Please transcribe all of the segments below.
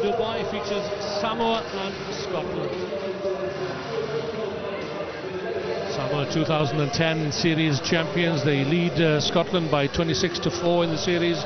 Dubai features Samoa and Scotland. Samoa 2010 series champions. They lead Scotland by 26-4 in the series.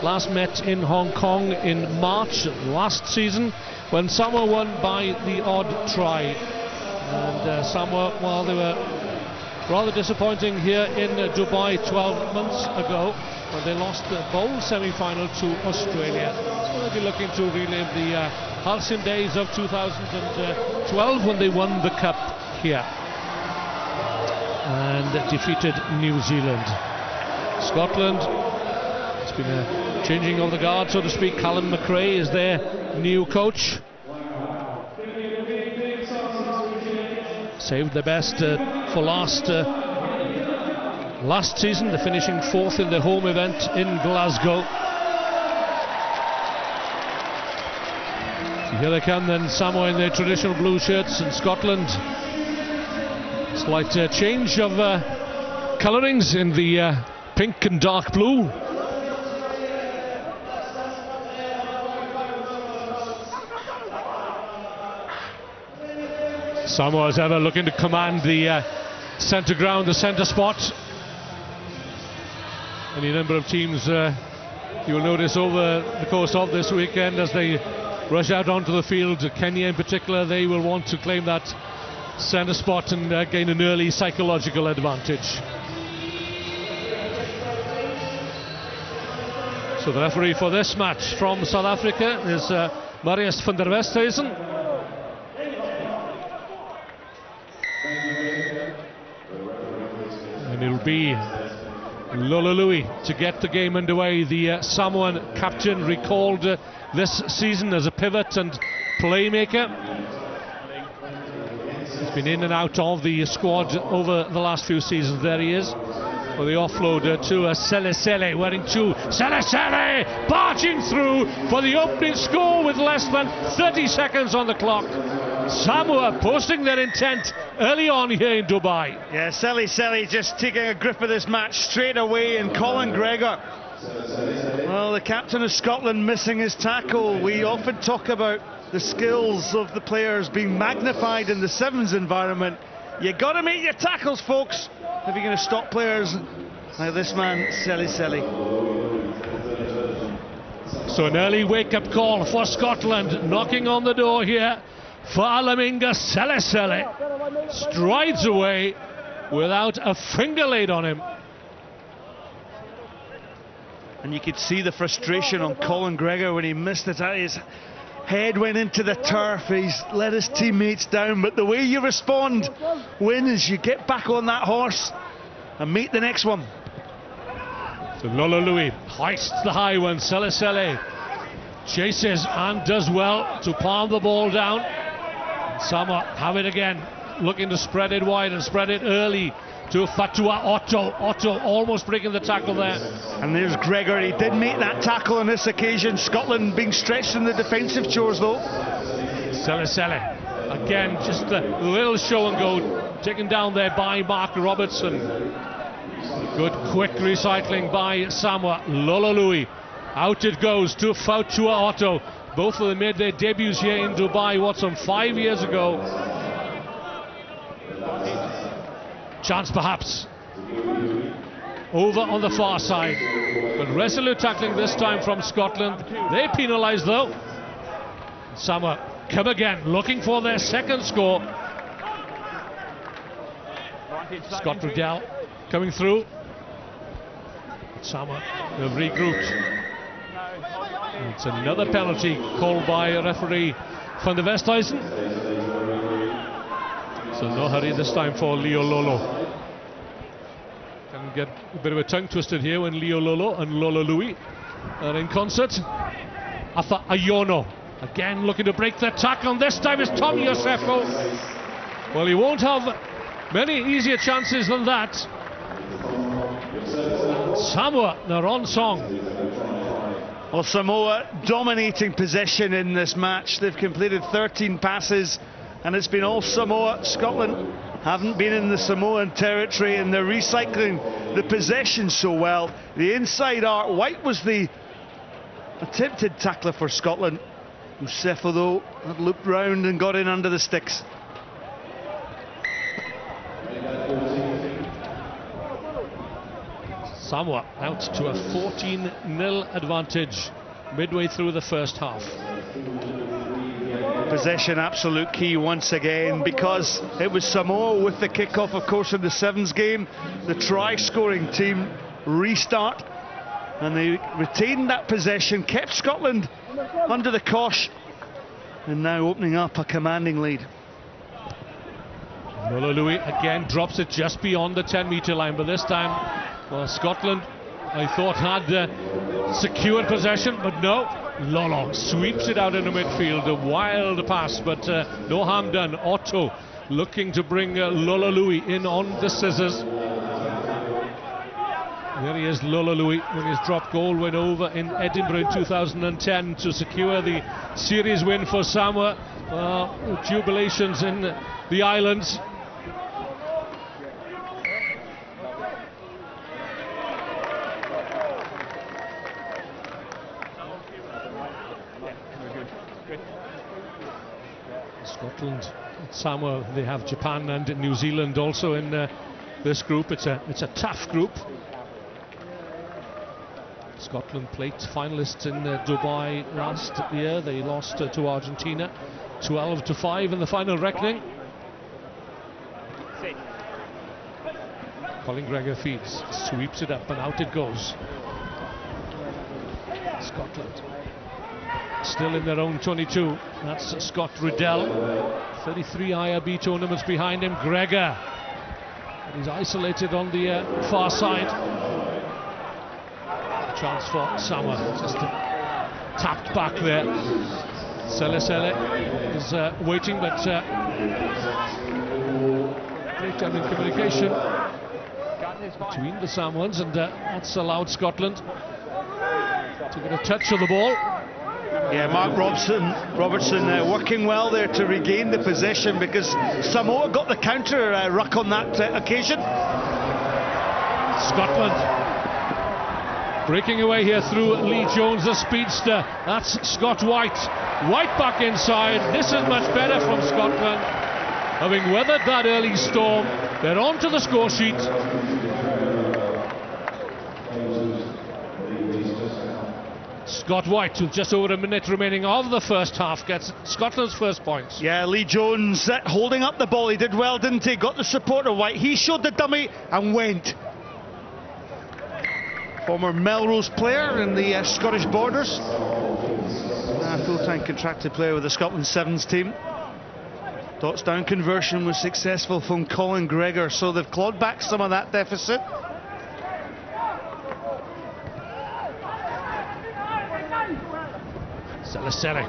Last met in Hong Kong in March last season, when Samoa won by the odd try. And Samoa, well, they were rather disappointing here in Dubai 12 months ago, when they lost the bowl semi-final to Australia. So they'll be looking to relive the halcyon days of 2012, when they won the cup here and defeated New Zealand. Scotland, it's been a changing of the guard, so to speak. Callum McRae is their new coach. Saved the best for last season, the finishing fourth in the home event in Glasgow. So here they come then, Samoa in their traditional blue shirts, and Scotland slight change of colourings in the pink and dark blue. Samoa, as ever, looking to command the centre ground, the centre spot. Any number of teams you will notice over the course of this weekend as they rush out onto the field. Kenya in particular, they will want to claim that centre spot and gain an early psychological advantage. So the referee for this match from South Africa is Marius van der Westhuizen. And it'll be Lolalui to get the game underway. The Samoan captain, recalled this season as a pivot and playmaker. He's been in and out of the squad over the last few seasons. There he is. For the offload to Sele, wearing two. Sele barging through for the opening score with less than 30 seconds on the clock. Samoa posting their intent early on here in Dubai. Yeah, Sele just taking a grip of this match straight away, and Colin Gregor, well, the captain of Scotland, missing his tackle. We often talk about the skills of the players being magnified in the sevens environment. You got to make your tackles, folks, if you're going to stop players like this man, Sele. So an early wake-up call for Scotland, knocking on the door here for Alaminga. Sele strides away without a finger laid on him. And you could see the frustration on Colin Gregor when he missed it. His head went into the turf, he's let his teammates down, but the way you respond wins. You get back on that horse and meet the next one. So Lolalui hoists the high one. Sele chases and does well to palm the ball down. Samoa have it again, looking to spread it wide and spread it early to Fatua Otto. Otto almost breaking the tackle there. And there's Gregor. He did make that tackle on this occasion. Scotland being stretched in the defensive chores though. Sele again, just a little show and go, taken down there by Mark Robertson. Good quick recycling by Samoa. Lolalui, out it goes to Fatua Otto. Both of them made their debuts here in Dubai, 5 years ago. Chance perhaps over on the far side, but resolute tackling this time from Scotland. They penalised though. Samoa come again, looking for their second score. Scott Riddell coming through. Samoa have regrouped. It's another penalty called by referee van der Westhuizen. So no hurry this time for Leo Lolo. Can get a bit of a tongue twisted here when Leo Lolo and Lolalui are in concert. Arthur Ayono again looking to break the tackle, and this time it's Tom Yosefo. Well, he won't have many easier chances than that. Samoa, they're on song. Well, Samoa dominating possession in this match. They've completed 13 passes and it's been all Samoa. Scotland haven't been in the Samoan territory and they're recycling the possession so well. The inside arc, White was the attempted tackler for Scotland. Usefo, though, had looped round and got in under the sticks. Samoa out to a 14-0 advantage midway through the first half. Possession absolute key once again, because it was Samoa with the kickoff, of course, in the sevens game. The try-scoring team restart, and they retained that possession, kept Scotland under the cosh, and now opening up a commanding lead. Lolalui again drops it just beyond the 10-metre line, but this time, well, Scotland, I thought, had secured possession, but no. Lolo sweeps it out in the midfield, a wild pass, but no harm done. Otto looking to bring Lolalui in on the scissors. There he is, Lolalui, when his drop goal went over in Edinburgh in 2010 to secure the series win for Samoa. Jubilations in the islands. Scotland, Samoa, they have Japan and New Zealand also in this group. It's a tough group. Scotland plate finalists in Dubai last year. They lost to Argentina 12-5 in the final reckoning. Colin Gregor feeds, sweeps it up, and out it goes. Scotland still in their own 22. That's Scott Riddell. 33 IRB tournaments behind him. Gregor. He's isolated on the far side. Chance for Samoa. Just tapped back there. Sele is waiting, but breakdown in communication between the Samoans, and that's allowed Scotland to get a touch of the ball. Yeah, Mark Robertson working well there to regain the possession, because Samoa got the counter ruck on that occasion. Scotland breaking away here through Lee Jones, the speedster. That's Scott White. White back inside. This is much better from Scotland. Having weathered that early storm, they're on to the score sheet. Scott White, with just over a minute remaining of the first half, gets Scotland's first points. Yeah, Lee Jones holding up the ball. He did well, didn't he? Got the support of White. He showed the dummy and went. Former Melrose player in the Scottish Borders. Full-time contracted player with the Scotland Sevens team. Dots down conversion was successful from Colin Gregor, so they've clawed back some of that deficit. Salasere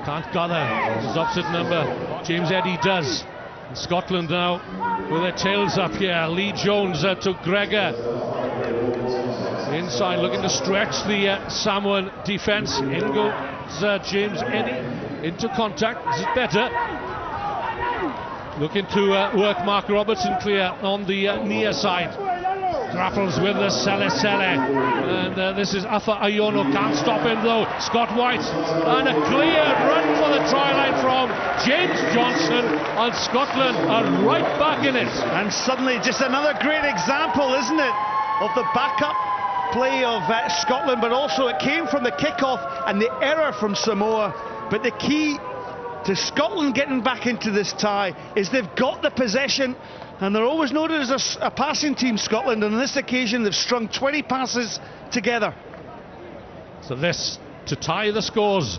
can't gather his opposite number. James Eddy does. And Scotland now with their tails up here. Lee Jones to Gregor. Inside, looking to stretch the Samoan defence. In goes James Eddy into contact. This is better. Looking to work Mark Robertson clear on the near side. Grapples with the Sele, and this is Afa Ayono, can't stop him though. Scott White, and a clear run for the try line from James Johnson, and Scotland are right back in it. And suddenly just another great example, isn't it, of the backup play of Scotland, but also it came from the kickoff and the error from Samoa. But the key to Scotland getting back into this tie is they've got the possession, and they're always noted as a passing team, Scotland, and on this occasion they've strung 20 passes together. So this to tie the scores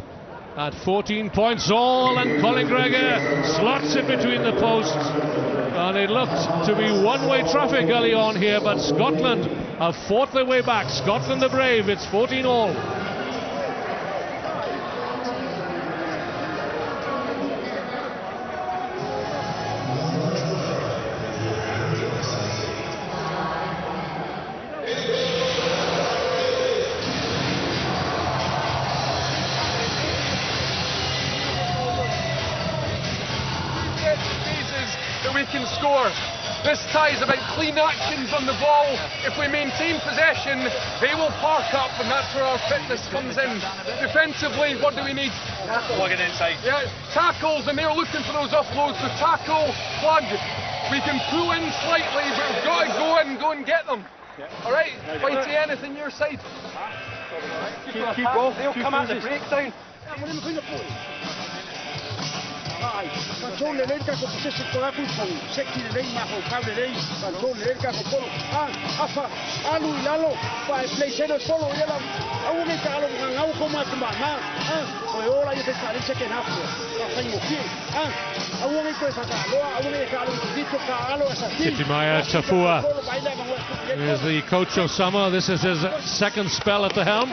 at 14 points all, and Colin Gregor slots it between the posts, and it looked to be one-way traffic early on here, but Scotland have fought their way back. Scotland the brave. It's 14 all. this tie is about clean actions on the ball. If we maintain possession, they will park up, and that's where our fitness comes in. Defensively, what do we need? Plugging inside. Yeah, tackles, and they're looking for those offloads. So tackle, plug. We can pull in slightly, but we've got to go and get them. Yeah. All right, Whitey, anything your side? Keep off. They'll come out the breakdown. Control the leg con position for Apple con 60 the leg maho cable leg control the leg con polo apa alu lalo pa play center polo yela au me kalo ngau ko ma tuma na o ola yete kali second half ka fanyo ki au me ko saka lo au me kalo dito ka alo asa Titimaya Tafua is the coach of Samoa. This is his second spell at the helm.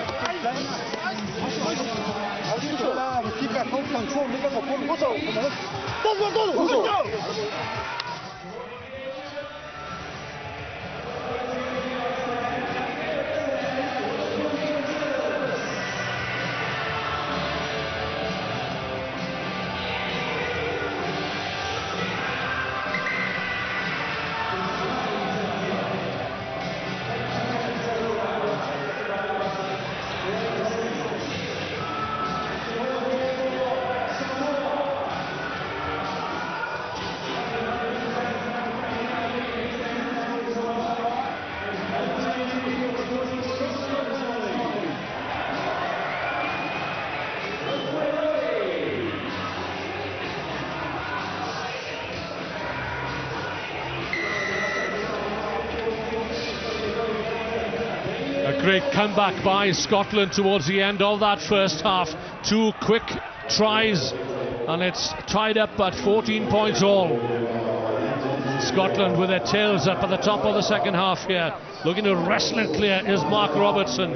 Great comeback by Scotland towards the end of that first half. 2 quick tries and it's tied up at 14 points all. Scotland with their tails up at the top of the second half here. Looking to wrestle it clear is Mark Robertson.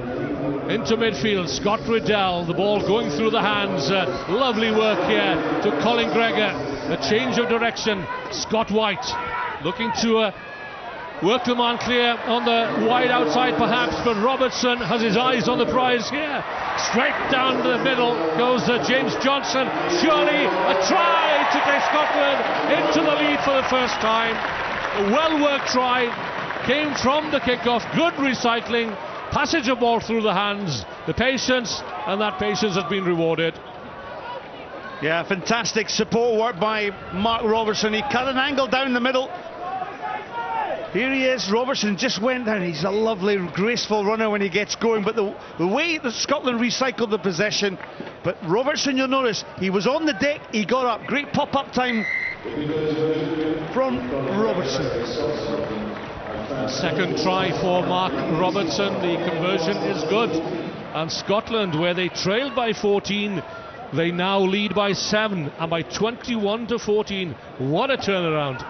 Into midfield, Scott Riddell, the ball going through the hands. Lovely work here to Colin Gregor. A change of direction. Scott White looking to work the man clear on the wide outside perhaps, but Robertson has his eyes on the prize here. Straight down the middle goes James Johnson. Surely a try to take Scotland into the lead for the first time. A well-worked try, came from the kickoff, good recycling, passage of ball through the hands, the patience, and that patience has been rewarded. Yeah, fantastic support work by Mark Robertson. He cut an angle down the middle. Here he is, Robertson just went down. He's a lovely, graceful runner when he gets going, but the way that Scotland recycled the possession, but Robertson, you'll notice, he was on the deck, he got up. Great pop-up time from Robertson. Second try for Mark Robertson, the conversion is good. And Scotland, where they trailed by 14, they now lead by 7 and by 21 to 14. What a turnaround.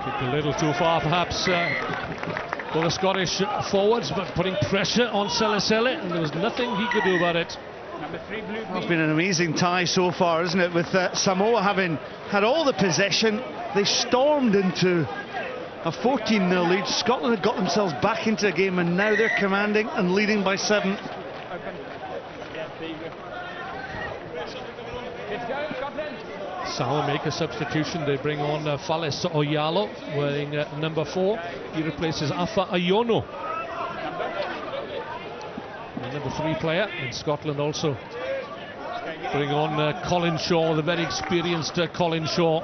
Kicked a little too far perhaps for the Scottish forwards, but putting pressure on Selisele, and there was nothing he could do about it. It's been an amazing tie so far, isn't it? With Samoa having had all the possession, they stormed into a 14-0 lead. Scotland had got themselves back into the game, and now they're commanding and leading by 7. Samoa make a substitution. They bring on Fales Oyalo wearing number 4. He replaces Afa Ayono, the number 3 player in Scotland. Also bring on Colin Shaw, the very experienced Colin Shaw.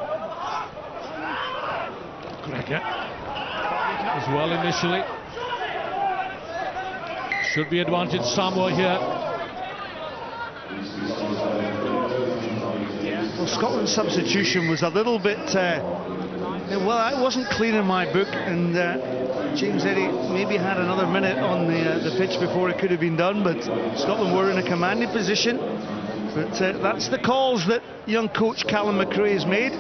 Gregor as well initially. Should be advantage Samoa here. Well, Scotland's substitution was a little bit, well, it wasn't clear in my book, and James Eddy maybe had another minute on the pitch before it could have been done, but Scotland were in a commanding position. But that's the calls that young coach Callum McRae has made.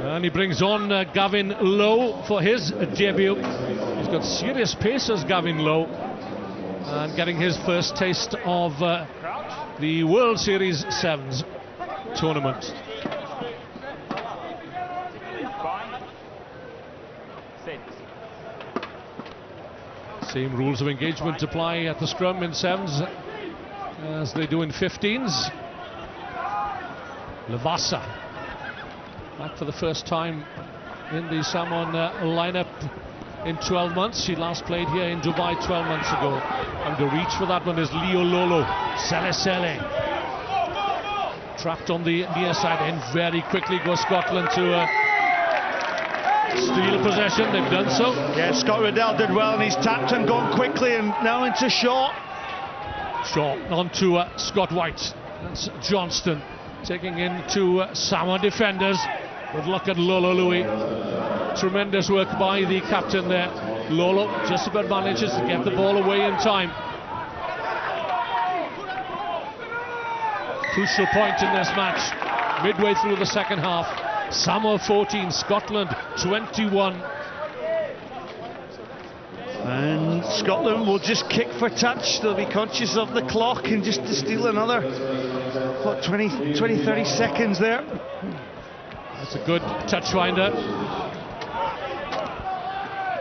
And he brings on Gavin Lowe for his debut. He's got serious paces, Gavin Lowe, and getting his first taste of the World Series Sevens tournament. Same rules of engagement apply at the scrum in 7s as they do in 15s. Levasa back for the first time in the Samoan lineup in 12 months. She last played here in Dubai 12 months ago. And the reach for that one is Leo Lolo. Sele trapped on the near side, and very quickly goes Scotland to steal possession. They've done so. Yeah, Scott Riddell did well, and he's tapped and gone quickly, and now into Shaw. Shaw on to Scott White. That's Johnston taking into Samoa defenders. But look at Lolo Louis. Tremendous work by the captain there. Lolo just about manages to get the ball away in time. Crucial point in this match, midway through the second half. Samoa 14, Scotland 21. And Scotland will just kick for touch. They'll be conscious of the clock and just to steal another, what, 20, 30 seconds there. That's a good touch finder.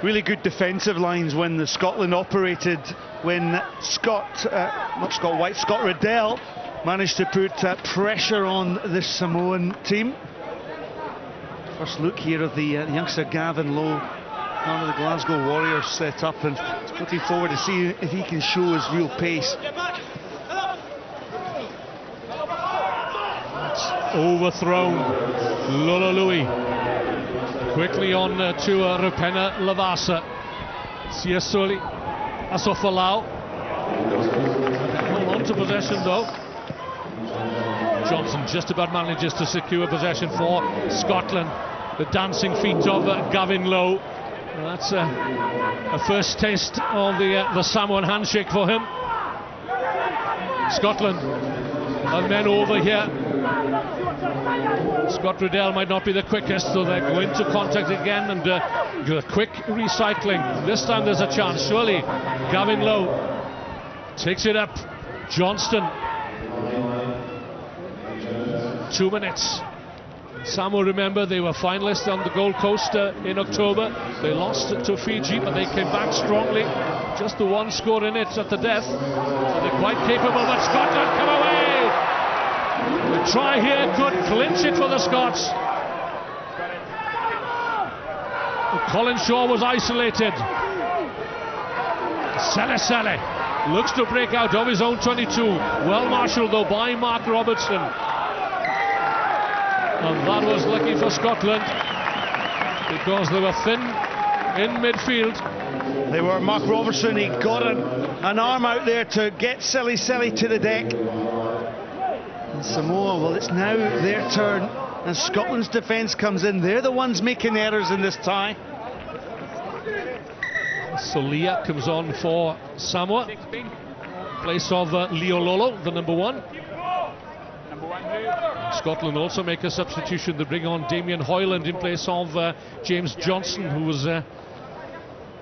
Really good defensive lines when the Scotland operated, when Scott Riddell managed to put pressure on this Samoan team. First look here of the youngster Gavin Lowe, one of the Glasgow Warriors set up, and looking forward to see if he can show his real pace. That's overthrown. Lolo Louis quickly on to Rupena Lavasa. Siasoli Asofalau. Hold on to possession though. Johnson just about manages to secure possession for Scotland. The dancing feet of Gavin Lowe. That's a first taste of the Samoan handshake for him. Scotland are men over here. Scott Riddell might not be the quickest, so they're going to contact again, and the quick recycling. This time there's a chance, surely. Gavin Lowe takes it up. Johnston. 2 minutes. Samoa, remember, they were finalists on the Gold Coast in October. They lost to Fiji, but they came back strongly. Just the one score in it at the death. So they're quite capable, but Scotland come away! The try here could clinch it for the Scots. Colin Shaw was isolated. Sele looks to break out of his own 22. Well marshalled though by Mark Robertson. And that was lucky for Scotland, because they were thin in midfield. They were. Mark Robertson, he got an arm out there to get Sele to the deck. And Samoa, well, it's now their turn as Scotland's defence comes in. They're the ones making errors in this tie. Solia comes on for Samoa, place of Leo Lolo, the number 1. Scotland also make a substitution. They bring on Damien Hoyland in place of James Johnson, who was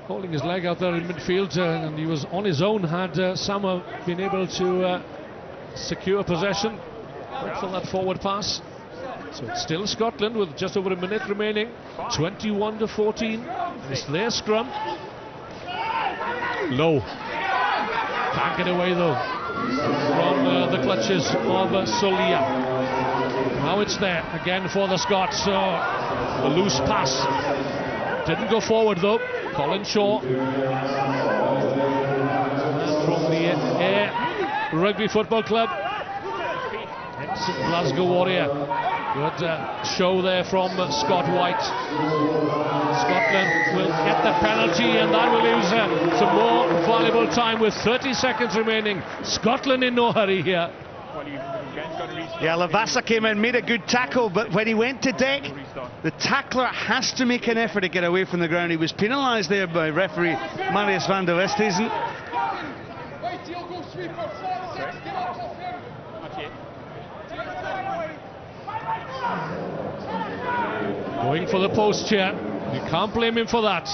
holding his leg out there in midfield, and he was on his own had Samoa been able to secure possession for that forward pass. So it's still Scotland with just over a minute remaining, 21-14. It's their scrum. Low. Can't get away though from the clutches of Solia. Now it's there again for the Scots. A loose pass. Didn't go forward though. Colin Shaw. And from the Ayr Rugby Football Club. Ex-Glasgow Warrior. Good show there from Scott White. Scotland will get the penalty, and that will leave some more valuable time with 30 seconds remaining. Scotland in no hurry here. Yeah, Lavasa came in, made a good tackle, but when he went to deck, the tackler has to make an effort to get away from the ground. He was penalised there by referee Marius van der Westhuizen. Going for the post here. You can't blame him for that.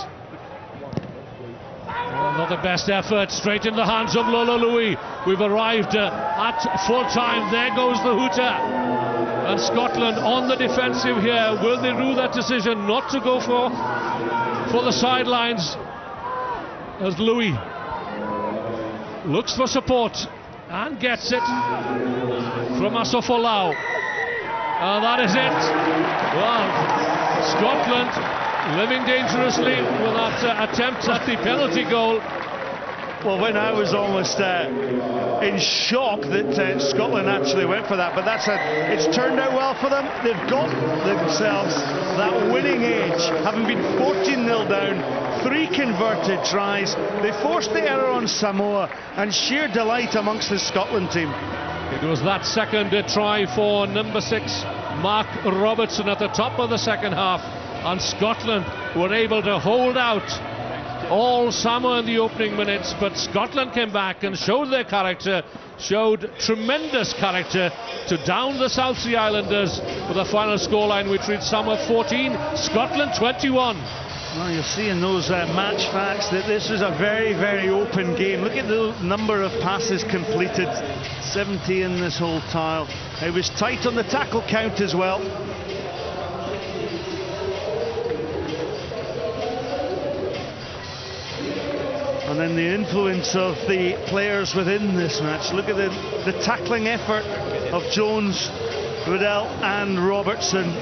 Not the best effort. Straight in the hands of Lolo Louis. We've arrived at full time. There goes the hooter. And Scotland on the defensive here. Will they rue that decision not to go for the sidelines? As Louis looks for support and gets it from Asofolau. That is it. Well, Scotland living dangerously with that attempt at the penalty goal. Well, when I was almost in shock that Scotland actually went for that, but it's turned out well for them. They've got themselves that winning edge, having been 14-0 down, 3 converted tries. They forced the error on Samoa, and sheer delight amongst the Scotland team. It was that second try for number 6, Mark Robertson, at the top of the second half, and Scotland were able to hold out all Samoa in the opening minutes, but Scotland came back and showed their character, showed tremendous character to down the South Sea Islanders with a final scoreline which reached Samoa 14, Scotland 21. Well, you'll see in those match facts that this was a very, very open game. Look at the number of passes completed, 70 in this whole tile. It was tight on the tackle count as well. And then the influence of the players within this match. Look at the tackling effort of Jones, Riddell and Robertson.